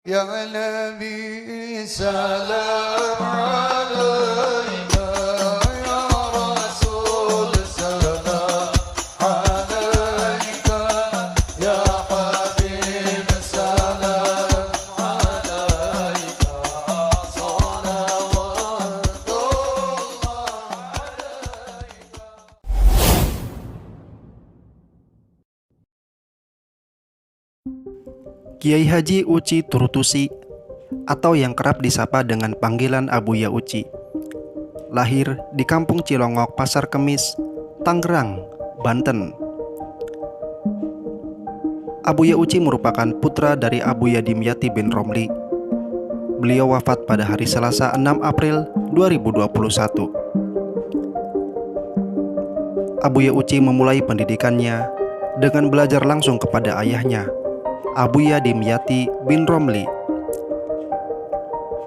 يا نبي سلام عليك يا رسول سلام عليك يا حبيب سلام عليك صلوات الله عليك. Kiai Haji Uci Turutusi atau yang kerap disapa dengan panggilan Abuya Uci, lahir di Kampung Cilongok, Pasar Kemis, Tangerang, Banten. Abuya Uci merupakan putra dari Abuya Dimyati bin Romli. Beliau wafat pada hari Selasa 6 April 2021. Abuya Uci memulai pendidikannya dengan belajar langsung kepada ayahnya, Abuya Dimyati bin Romli.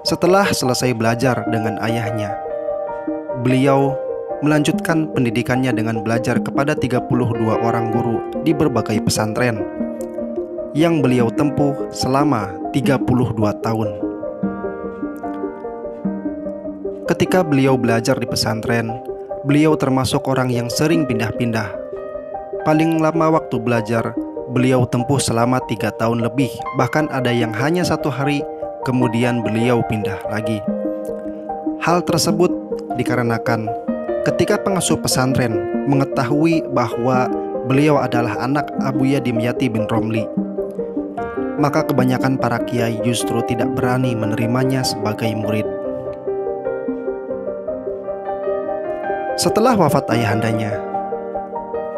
Setelah selesai belajar dengan ayahnya, beliau melanjutkan pendidikannya dengan belajar kepada 32 orang guru di berbagai pesantren yang beliau tempuh selama 32 tahun. Ketika beliau belajar di pesantren, beliau termasuk orang yang sering pindah-pindah. Paling lama waktu belajar beliau tempuh selama 3 tahun lebih, bahkan ada yang hanya 1 hari, kemudian beliau pindah lagi. Hal tersebut dikarenakan ketika pengasuh pesantren mengetahui bahwa beliau adalah anak Abuya Dimyati bin Romli, maka kebanyakan para kiai justru tidak berani menerimanya sebagai murid. Setelah wafat ayahandanya,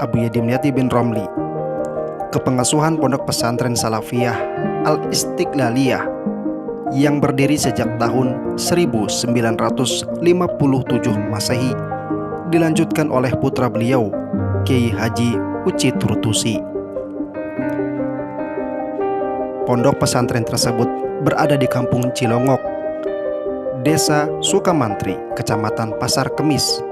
Abuya Dimyati bin Romli, kepengasuhan Pondok Pesantren Salafiyah Al-Istiqlaliyah yang berdiri sejak tahun 1957 Masehi dilanjutkan oleh putra beliau, Kiai Haji Uci Turutusi. Pondok pesantren tersebut berada di Kampung Cilongok, Desa Sukamantri, Kecamatan Pasar Kemis.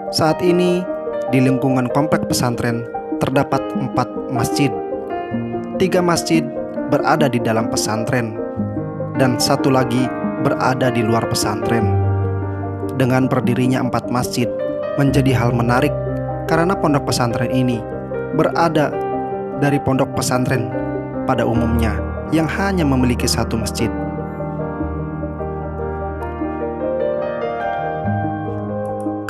Saat ini di lingkungan komplek pesantren terdapat 4 masjid. 3 masjid berada di dalam pesantren dan 1 lagi berada di luar pesantren. Dengan berdirinya 4 masjid menjadi hal menarik karena pondok pesantren ini berada dari pondok pesantren pada umumnya yang hanya memiliki 1 masjid.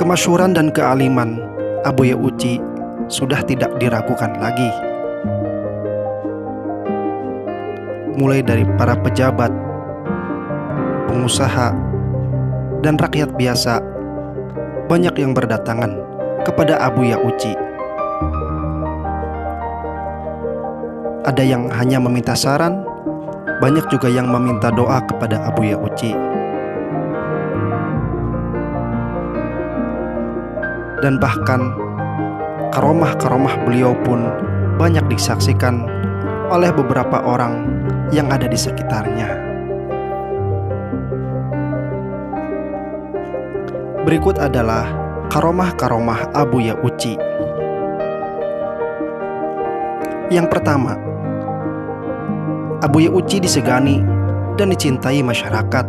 Kemasyhuran dan kealiman Abuya Uci sudah tidak diragukan lagi. Mulai dari para pejabat, pengusaha, dan rakyat biasa, banyak yang berdatangan kepada Abuya Uci. Ada yang hanya meminta saran, banyak juga yang meminta doa kepada Abuya Uci. Dan bahkan karomah-karomah beliau pun banyak disaksikan oleh beberapa orang yang ada di sekitarnya. Berikut adalah karomah-karomah Abuya Uci. Yang pertama, Abuya Uci disegani dan dicintai masyarakat.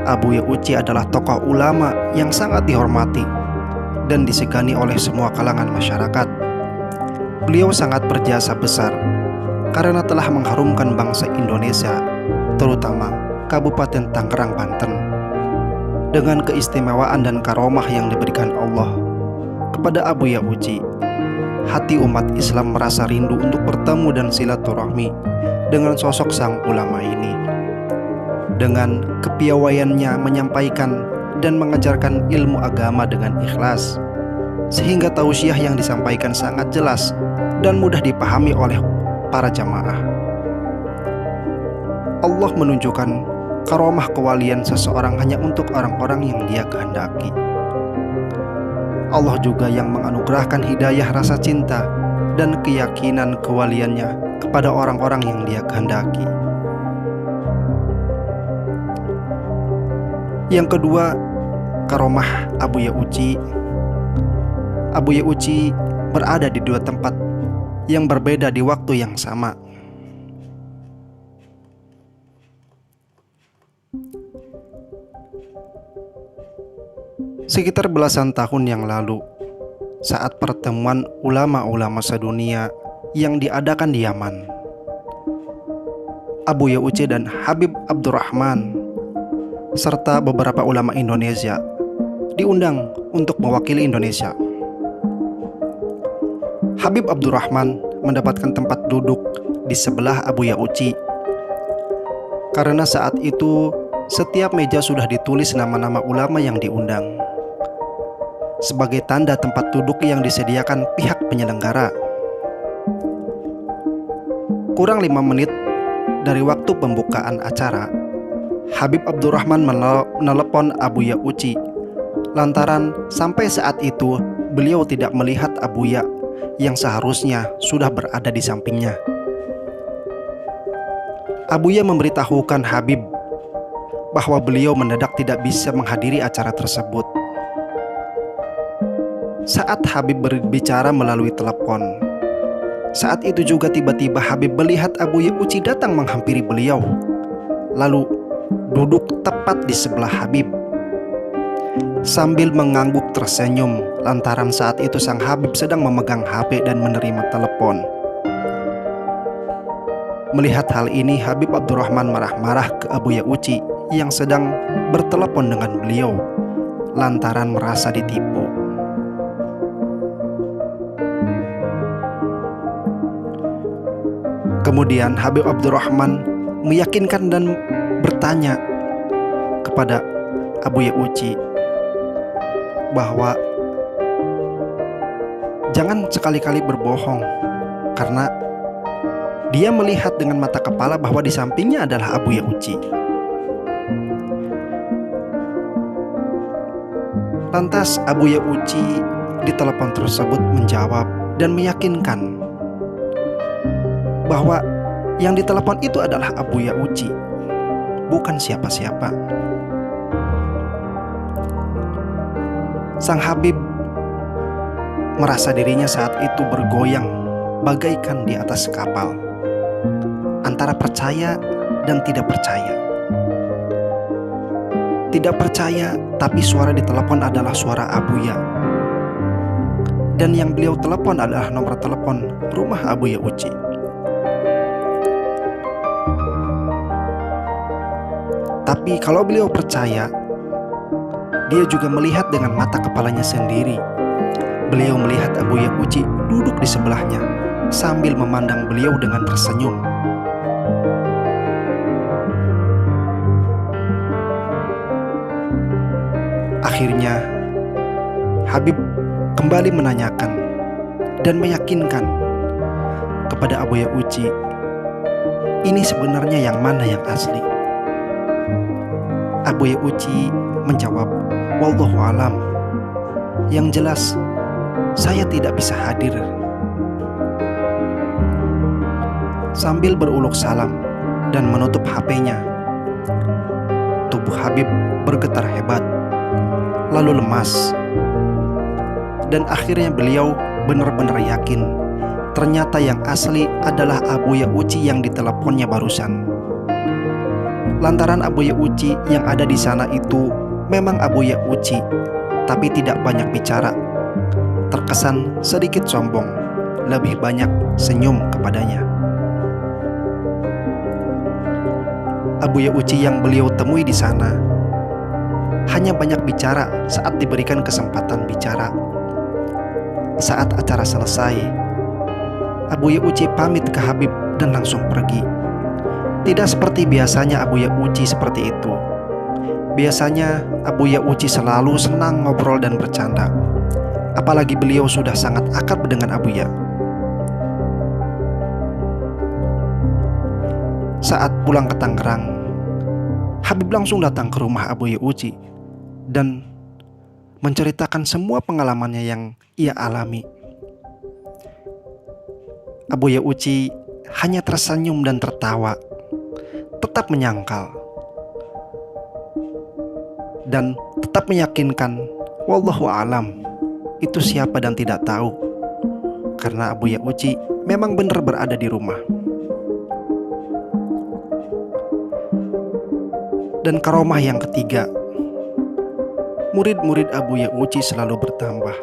Abuya Uci adalah tokoh ulama yang sangat dihormati dan disegani oleh semua kalangan masyarakat. Beliau sangat berjasa besar karena telah mengharumkan bangsa Indonesia, terutama Kabupaten Tangerang, Banten. Dengan keistimewaan dan karomah yang diberikan Allah kepada Abuya Uci, hati umat Islam merasa rindu untuk bertemu dan silaturahmi dengan sosok sang ulama ini. Dengan kepiawaiannya menyampaikan dan mengajarkan ilmu agama dengan ikhlas, sehingga tausiah yang disampaikan sangat jelas dan mudah dipahami oleh para jamaah. Allah menunjukkan karomah kewalian seseorang hanya untuk orang-orang yang Dia kehendaki. Allah juga yang menganugerahkan hidayah rasa cinta dan keyakinan kewaliannya kepada orang-orang yang Dia kehendaki. Yang kedua, karomah Abuya Uci. Abuya Uci berada di 2 tempat yang berbeda di waktu yang sama. Sekitar belasan tahun yang lalu, saat pertemuan ulama-ulama sedunia yang diadakan di Yaman, Abuya Uci dan Habib Abdurrahman serta beberapa ulama Indonesia diundang untuk mewakili Indonesia. Habib Abdurrahman mendapatkan tempat duduk di sebelah Abuya Uci karena saat itu setiap meja sudah ditulis nama-nama ulama yang diundang sebagai tanda tempat duduk yang disediakan pihak penyelenggara. Kurang 5 menit dari waktu pembukaan acara, Habib Abdurrahman menelepon Abuya Uci lantaran sampai saat itu beliau tidak melihat Abuya yang seharusnya sudah berada di sampingnya. Abuya memberitahukan Habib bahwa beliau mendadak tidak bisa menghadiri acara tersebut. Saat Habib berbicara melalui telepon, saat itu juga tiba-tiba Habib melihat Abuya Uci datang menghampiri beliau, lalu duduk tepat di sebelah Habib sambil mengangguk tersenyum lantaran saat itu sang Habib sedang memegang HP dan menerima telepon. Melihat hal ini, Habib Abdurrahman marah-marah ke Abuya Uci yang sedang bertelepon dengan beliau lantaran merasa ditipu. Kemudian Habib Abdurrahman meyakinkan dan bertanya kepada Abuya Uci bahwa jangan sekali-kali berbohong, karena dia melihat dengan mata kepala bahwa di sampingnya adalah Abuya Uci. Lantas Abuya Uci di telepon tersebut menjawab dan meyakinkan bahwa yang ditelepon itu adalah Abuya Uci, bukan siapa-siapa. Sang Habib merasa dirinya saat itu bergoyang bagaikan di atas kapal, antara percaya dan tidak percaya. Tidak percaya, tapi suara di telepon adalah suara Abuya, dan yang beliau telepon adalah nomor telepon rumah Abuya Uci. Tapi kalau beliau percaya, dia juga melihat dengan mata kepalanya sendiri. Beliau melihat Abuya Uci duduk di sebelahnya sambil memandang beliau dengan tersenyum. Akhirnya Habib kembali menanyakan dan meyakinkan kepada Abuya Uci, ini sebenarnya yang mana yang asli? Abuya Uci menjawab, wallahu alam, yang jelas saya tidak bisa hadir. Sambil beruluk salam dan menutup HP-nya, tubuh Habib bergetar hebat, lalu lemas, dan akhirnya beliau benar-benar yakin ternyata yang asli adalah Abuya Uci yang diteleponnya barusan. Lantaran Abuya Uci yang ada di sana itu memang Abuya Uci, tapi tidak banyak bicara, terkesan sedikit sombong, lebih banyak senyum kepadanya. Abuya Uci yang beliau temui di sana hanya banyak bicara saat diberikan kesempatan bicara. Saat acara selesai, Abuya Uci pamit ke Habib dan langsung pergi. Tidak seperti biasanya Abuya Uci seperti itu. Biasanya Abuya Uci selalu senang ngobrol dan bercanda, apalagi beliau sudah sangat akrab dengan Abuya. Saat pulang ke Tangerang, Habib langsung datang ke rumah Abuya Uci dan menceritakan semua pengalamannya yang ia alami. Abuya Uci hanya tersenyum dan tertawa, tetap menyangkal dan tetap meyakinkan wallahu alam itu siapa dan tidak tahu, karena Abuya Uci memang benar berada di rumah. Dan karomah yang ketiga, murid-murid Abuya Uci selalu bertambah.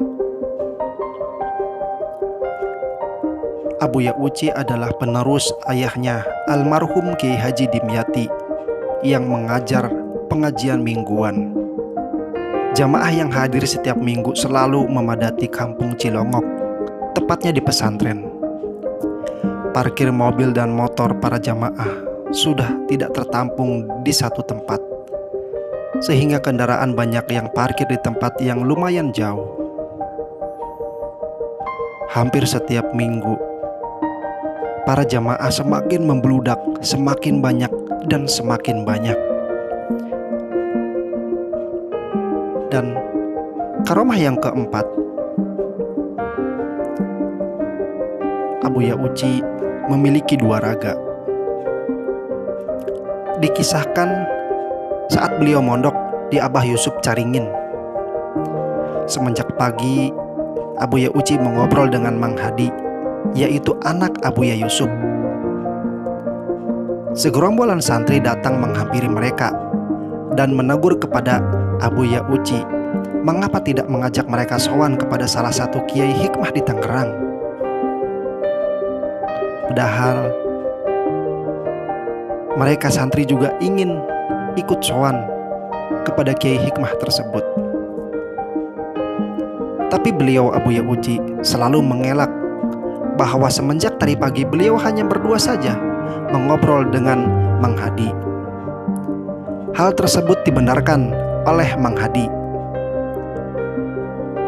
Abuya Uci adalah penerus ayahnya almarhum Kiai Haji Dimyati yang mengajar pengajian mingguan. Jamaah yang hadir setiap minggu selalu memadati kampung Cilongok, tepatnya di pesantren. Parkir mobil dan motor para jamaah sudah tidak tertampung di satu tempat, sehingga kendaraan banyak yang parkir di tempat yang lumayan jauh. Hampir setiap minggu, para jamaah semakin membludak, semakin banyak dan semakin banyak. Dan karomah yang keempat, Abuya Uci memiliki 2 raga. Dikisahkan saat beliau mondok di Abah Yusuf Caringin. Semenjak pagi, Abuya Uci mengobrol dengan Mang Hadi, yaitu anak Abuya Yusuf. Segerombolan santri datang menghampiri mereka dan menegur kepada Abuya Uci mengapa tidak mengajak mereka sowan kepada salah satu kiai hikmah di Tangerang. Padahal mereka santri juga ingin ikut sowan kepada kiai hikmah tersebut. Tapi beliau Abuya Uci selalu mengelak bahwa semenjak tadi pagi beliau hanya berdua saja mengobrol dengan Mang Hadi. Hal tersebut dibenarkan oleh Mang Hadi.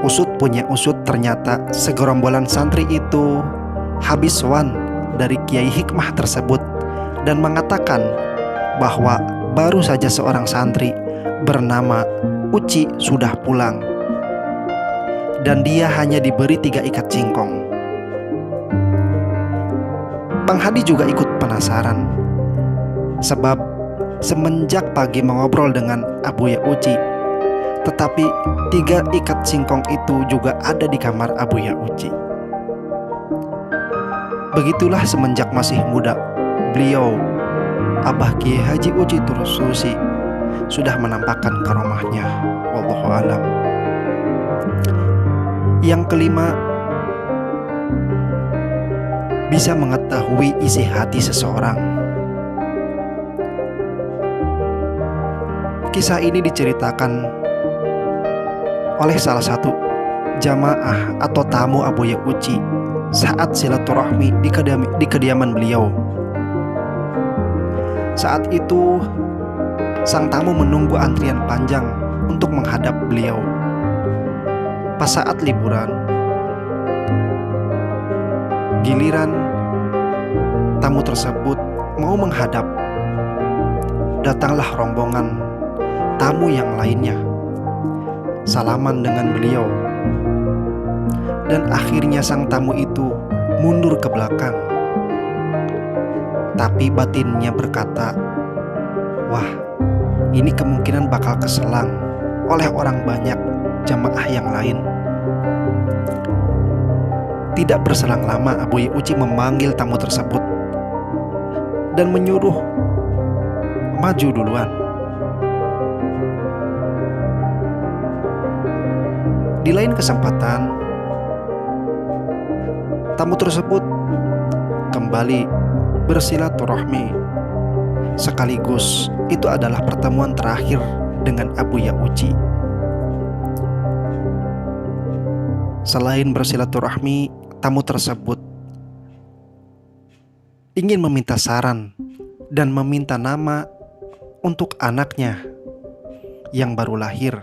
Usut punya usut, ternyata segerombolan santri itu habis sowan dari kiai hikmah tersebut dan mengatakan bahwa baru saja seorang santri bernama Uci sudah pulang dan dia hanya diberi 3 ikat singkong. Bang Hadi juga ikut penasaran, sebab semenjak pagi mengobrol dengan Abuya Uci, tetapi 3 ikat singkong itu juga ada di kamar Abuya Uci. Begitulah semenjak masih muda, beliau Abah Kiai Haji Uci Tursusi sudah menampakkan karomahnya. Wallahu a'lam. Yang kelima, bisa mengetahui isi hati seseorang. Kisah ini diceritakan oleh salah satu jamaah atau tamu Abuya Uci saat silaturahmi di kediaman beliau. Saat itu sang tamu menunggu antrian panjang untuk menghadap beliau. Pas saat liburan, giliran tamu tersebut mau menghadap, datanglah rombongan tamu yang lainnya, salaman dengan beliau. Dan akhirnya sang tamu itu mundur ke belakang. Tapi batinnya berkata, wah, ini kemungkinan bakal keselang oleh orang banyak jamaah yang lain. Tidak berselang lama, Abuya Uci memanggil tamu tersebut dan menyuruh maju duluan. Di lain kesempatan, tamu tersebut kembali bersilaturahmi. Sekaligus itu adalah pertemuan terakhir dengan Abuya Uci. Selain bersilaturahmi, tamu tersebut ingin meminta saran dan meminta nama untuk anaknya yang baru lahir.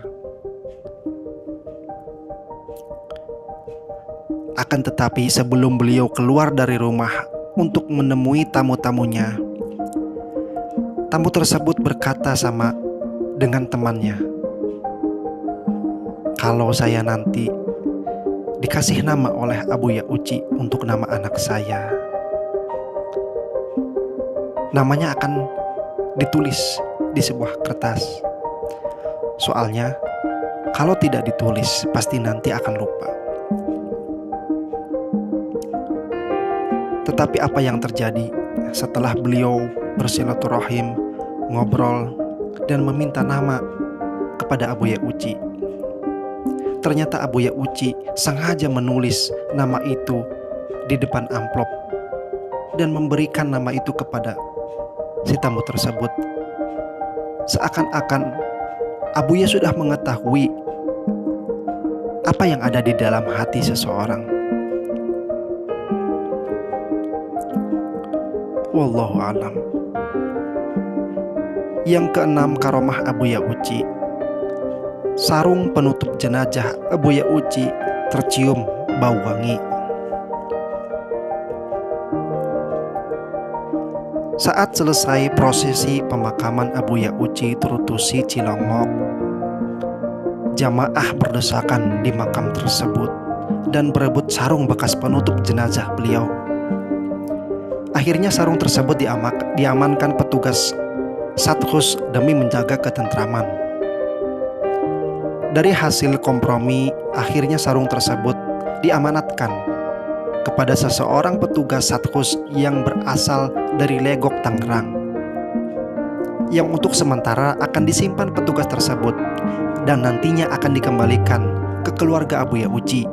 Akan tetapi sebelum beliau keluar dari rumah untuk menemui tamu-tamunya, tamu tersebut berkata dengan temannya, kalau saya nanti dikasih nama oleh Abuya Uci untuk nama anak saya, namanya akan ditulis di sebuah kertas. Soalnya kalau tidak ditulis pasti nanti akan lupa. Tetapi apa yang terjadi setelah beliau bersilaturahim, ngobrol, dan meminta nama kepada Abuya Uci? ternyata Abuya Uci sengaja menulis nama itu di depan amplop dan memberikan nama itu kepada si tamu tersebut. Seakan-akan Abuya sudah mengetahui apa yang ada di dalam hati seseorang. Wallahu alam. Yang keenam, karomah Abuya Uci. Sarung penutup jenazah Abuya Uci tercium bau wangi. Saat selesai prosesi pemakaman Abuya Uci Trutusi Cilongok, jamaah berdesakan di makam tersebut dan berebut sarung bekas penutup jenazah beliau. Akhirnya sarung tersebut diamankan petugas Satkhus demi menjaga ketentraman. Dari hasil kompromi, akhirnya sarung tersebut diamanatkan kepada seseorang petugas Satkhus yang berasal dari Legok, Tangerang, yang untuk sementara akan disimpan petugas tersebut dan nantinya akan dikembalikan ke keluarga Abuya Uci.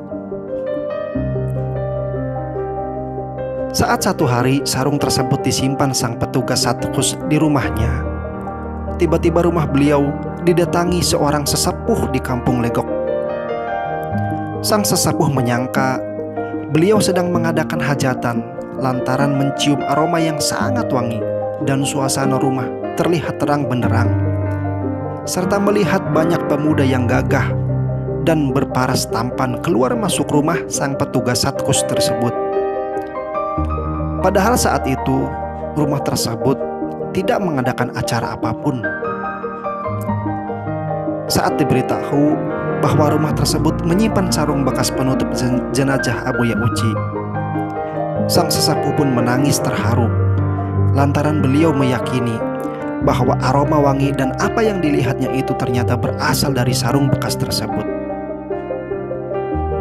Saat satu hari sarung tersebut disimpan sang petugas Satkhus di rumahnya, tiba-tiba rumah beliau didatangi seorang sesepuh di kampung Legok. Sang sesepuh menyangka beliau sedang mengadakan hajatan lantaran mencium aroma yang sangat wangi dan suasana rumah terlihat terang benderang, serta melihat banyak pemuda yang gagah dan berparas tampan keluar masuk rumah sang petugas Satkhus tersebut. Padahal saat itu rumah tersebut tidak mengadakan acara apapun. Saat diberitahu bahwa rumah tersebut menyimpan sarung bekas penutup jenazah Abuya Uci, sang sesepuh pun menangis terharu lantaran beliau meyakini bahwa aroma wangi dan apa yang dilihatnya itu ternyata berasal dari sarung bekas tersebut.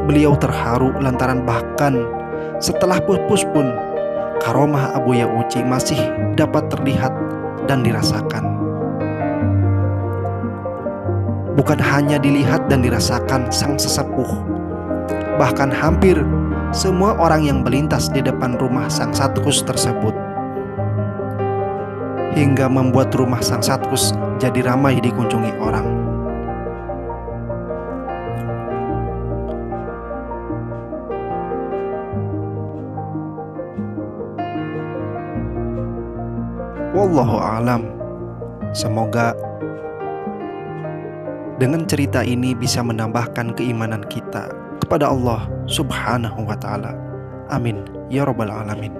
Beliau terharu lantaran bahkan setelah pupus pun karomah Abuya Uci masih dapat terlihat dan dirasakan. Bukan hanya dilihat dan dirasakan sang sesepuh, bahkan hampir semua orang yang melintas di depan rumah sang Satkhus tersebut, hingga membuat rumah sang Satkhus jadi ramai dikunjungi orang. Wallahu a'lam. Semoga dengan cerita ini bisa menambahkan keimanan kita kepada Allah Subhanahu wa ta'ala. Amin ya rabbal alamin.